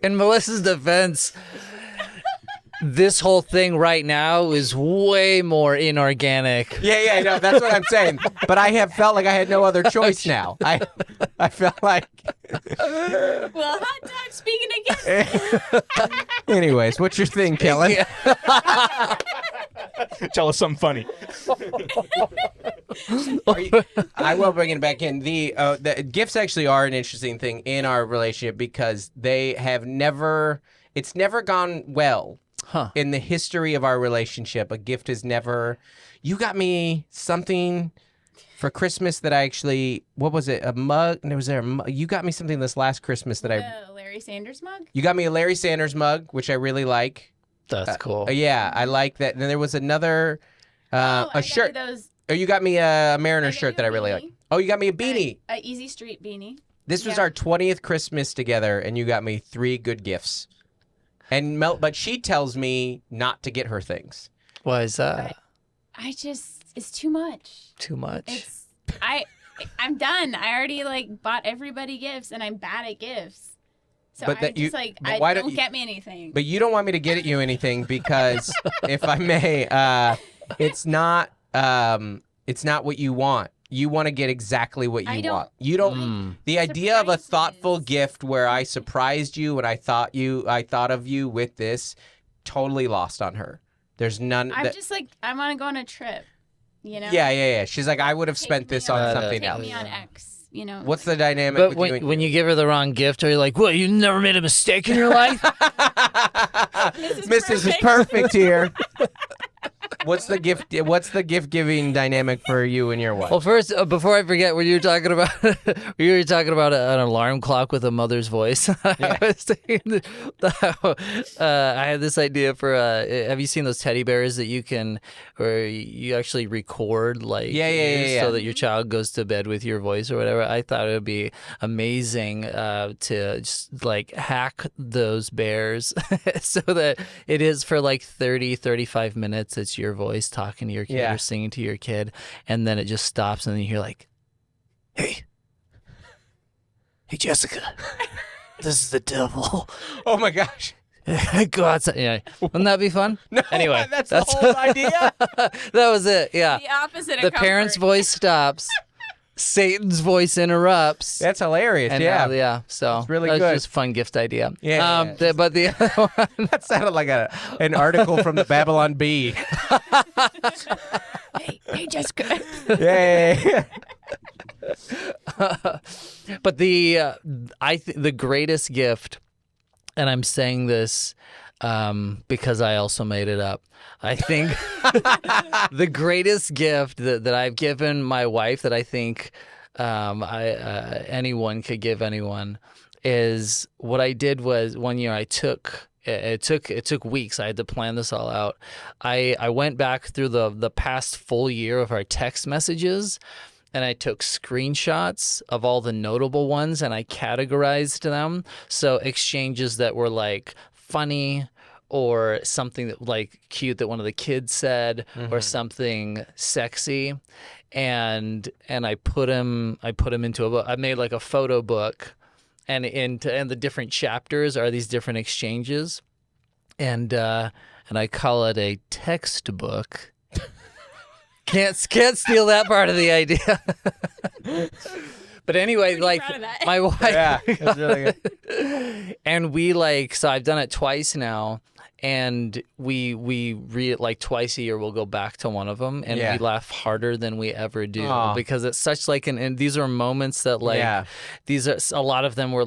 In Melissa's defense, this whole thing right now is way more inorganic. Yeah, no, that's what I'm saying. But I have felt like I had no other choice now. I felt like Well, hot dog, speaking of gifts. Anyways, what's your thing, Kellen? Tell us something funny. I will bring it back in. The gifts actually are an interesting thing in our relationship because they have never. It's never gone well. In the history of our relationship, a gift has never. You got me something for Christmas that I actually. What was it? A mug? Was there a mug? You got me something this last Christmas that The Larry Sanders mug? You got me a Larry Sanders mug, which I really like. That's cool. Yeah, I like that. And then there was another a shirt. Oh, you got me a Mariner shirt that I really like. Oh, you got me a beanie. A Easy Street beanie. This was our 20th Christmas together, and you got me 3 good gifts. And but she tells me not to get her things. Why is that? It's too much. Too much. I'm done. I already bought everybody gifts, and I'm bad at gifts. So But I'm just don't get me anything. But you don't want me to get you anything because, if I may, it's not what you want. You want to get exactly what you want. You don't. The idea of a thoughtful gift where I surprised you and I thought of you with this, totally lost on her. There's none. I'm just I want to go on a trip. You know? Yeah. She's like, I would have spent this on something else. Take me on X. You know. What's the dynamic? But when you give her the wrong gift, are you like, what? You never made a mistake in your life? Mrs. is perfect here. What's the gift giving dynamic for you and your wife? Well, first, before I forget, what you were talking about, an alarm clock with a mother's voice. I was thinking I had this idea for. Have you seen those teddy bears that you can, or you actually record so that your child goes to bed with your voice or whatever? I thought it would be amazing to just hack those bears so that it is for 30, 35 minutes. It's your voice talking to your kid or singing to your kid, and then it just stops, and then you hear hey Jessica, this is the devil. Oh my gosh. Go outside. Yeah. Wouldn't that be fun? No, anyway, that's the whole idea. That was it. Yeah. The opposite of the comfort. parent's voice stops. Satan's voice interrupts. That's hilarious. And so it's really that's good. just a fun gift idea. Yeah. But the other one, that sounded like an article from the Babylon Bee. hey, Jessica. Yay. But the greatest gift, and I'm saying this because I also made it up. I think the greatest gift that I've given my wife that I think anyone could give anyone is what I did was one year it took weeks. I had to plan this all out. I went back through the past full year of our text messages, and I took screenshots of all the notable ones and I categorized them. So exchanges that were funny, or something that cute that one of the kids said, or something sexy, and I put them into a book. I made a photo book, and the different chapters are these different exchanges, and I call it a textbook. Can't steal that part of the idea. But anyway, my wife, that's really good. and so I've done it twice now, and we read it twice a year. We'll go back to one of them, and we laugh harder than we ever do. Aww. Because it's such and these are moments that these are, a lot of them were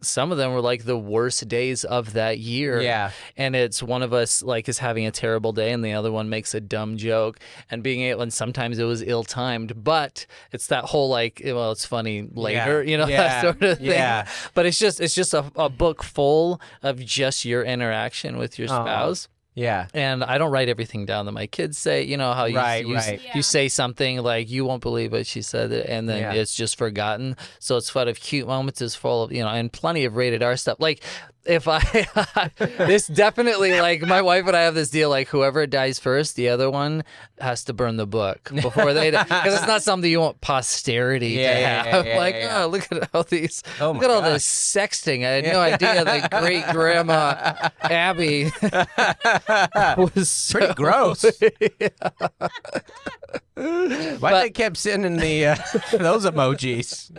some of them were the worst days of that year. Yeah. And it's one of us is having a terrible day, and the other one makes a dumb joke, and being able, and sometimes it was ill-timed, but it's that whole it's funny later, that sort of thing. Yeah. But it's just a book full of just your interaction with your spouse. Yeah. And I don't write everything down that my kids say. You know how you say something you won't believe it, she said it, and then it's just forgotten. So it's full of cute moments, it's full of, and plenty of rated R stuff. If this definitely my wife and I have this deal, whoever dies first, the other one has to burn the book before they die, because it's not something you want posterity to have. Oh, look at all these, look at all this sexting. I had no idea that great grandma Abby was pretty gross. Why they kept sending the those emojis?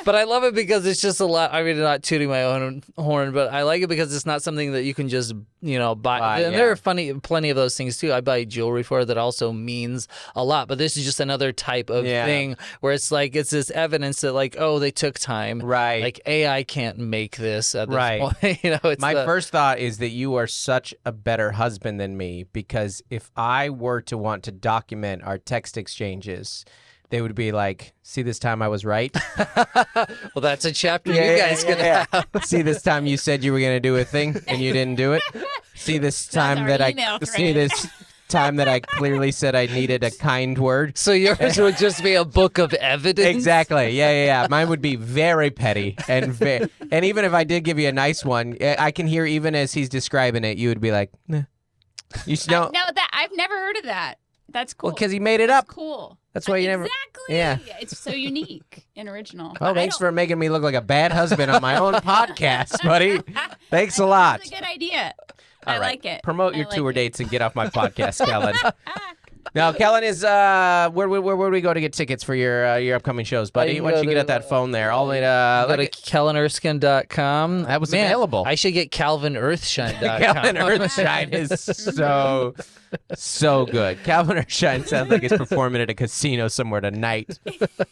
But I love it because it's just a lot. I mean, not tooting my own horn, but I like it because it's not something that you can just, buy. And there are plenty of those things too. I buy jewelry for it that also means a lot. But this is just another type of thing where it's like, it's this evidence that like, oh, they took time. Right. Like AI can't make this at this point. It's my first thought is that you are such a better husband than me, because if I were to want to document our text exchanges, they would be like, see this time I was right? Well, that's a chapter you guys can have. See this time you said you were going to do a thing and you didn't do it? See this time that I clearly said I needed a kind word? So yours would just be a book of evidence? Exactly. Yeah. Mine would be very petty. And even if I did give you a nice one, I can hear even as he's describing it, you would be like, nah. You know, no, I've never heard of that. That's cool. Well, because he made it up. Cool. That's why you never. Exactly. Yeah. It's so unique and original. Oh, thanks for making me look like a bad husband on my own podcast, buddy. Thanks a lot. That's a good idea. All I right. like it. Promote your tour dates and get off my podcast, Kellen. Now, Kellen is where do we go to get tickets for your upcoming shows, buddy? Why don't you get at that phone there? All the way to go to KellenErskine.com. That was available. I should get CalvinEarthshine.com. Calvin Earthshine is so good. Calvin Earthshine sounds like he's performing at a casino somewhere tonight.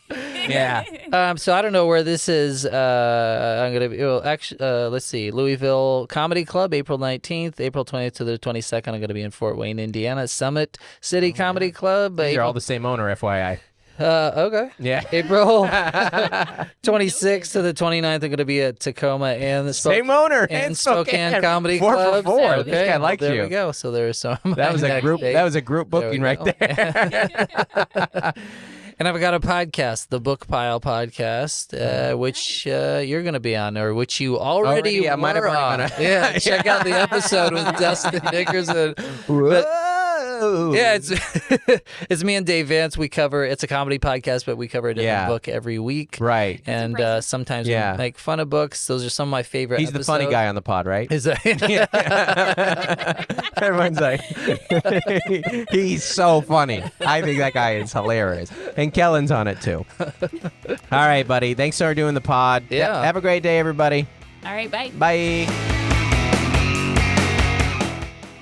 Yeah. So I don't know where this is. I'm gonna be. Well, actually, let's see. Louisville Comedy Club, April 19th, April 20th to the 22nd. I'm gonna be in Fort Wayne, Indiana. Summit City Comedy Club. You're all the same owner, FYI. Okay. Yeah. April 26th to the 29th, I'm going to be at Tacoma and same owner and Spokane Comedy 4 Club. for 4. Okay. This guy likes you. There we go. So there's some. That was a group. That was a group booking right there. And I've got a podcast, the Book Pile Podcast, which you're going to be on, or which you already were might have on. Yeah, check out the episode with Dustin Nickerson. Yeah, it's me and Dave Vance. It's a comedy podcast, but we cover a different book every week. Right. And sometimes we make fun of books. Those are some of my favorite He's episodes. the funny guy on the pod, right? Is that? Everyone's like, he's so funny. I think that guy is hilarious. And Kellen's on it too. All right, buddy. Thanks for doing the pod. Yeah. Have a great day, everybody. All right, bye. Bye.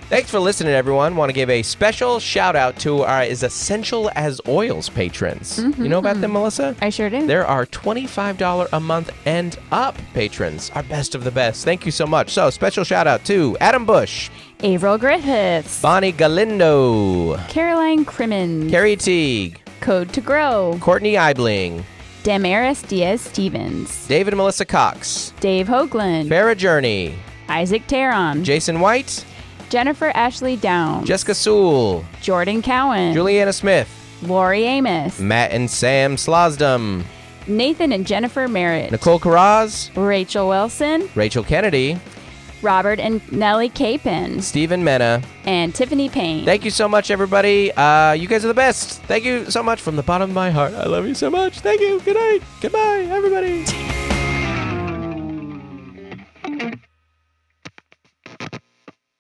Thanks for listening, everyone. Want to give a special shout out to our As Essential as Oils patrons. You know about them, Melissa? I sure do. There are $25 a month and up patrons, our best of the best. Thank you so much. So, special shout out to Adam Bush, Avril Griffiths, Bonnie Galindo, Caroline Crimmins, Carrie Teague, Code to Grow, Courtney Eibling, Damaris Diaz-Stevens, David and Melissa Cox, Dave Hoagland, Farrah Journey, Isaac Teron, Jason White, Jennifer Ashley Downs, Jessica Sewell, Jordan Cowan, Juliana Smith, Lori Amos, Matt and Sam Slosdom, Nathan and Jennifer Merritt, Nicole Carraz, Rachel Wilson, Rachel Kennedy, Robert and Nellie Capin, Stephen Mena, and Tiffany Payne. Thank you so much, everybody. You guys are the best. Thank you so much from the bottom of my heart. I love you so much. Thank you. Good night. Goodbye, everybody.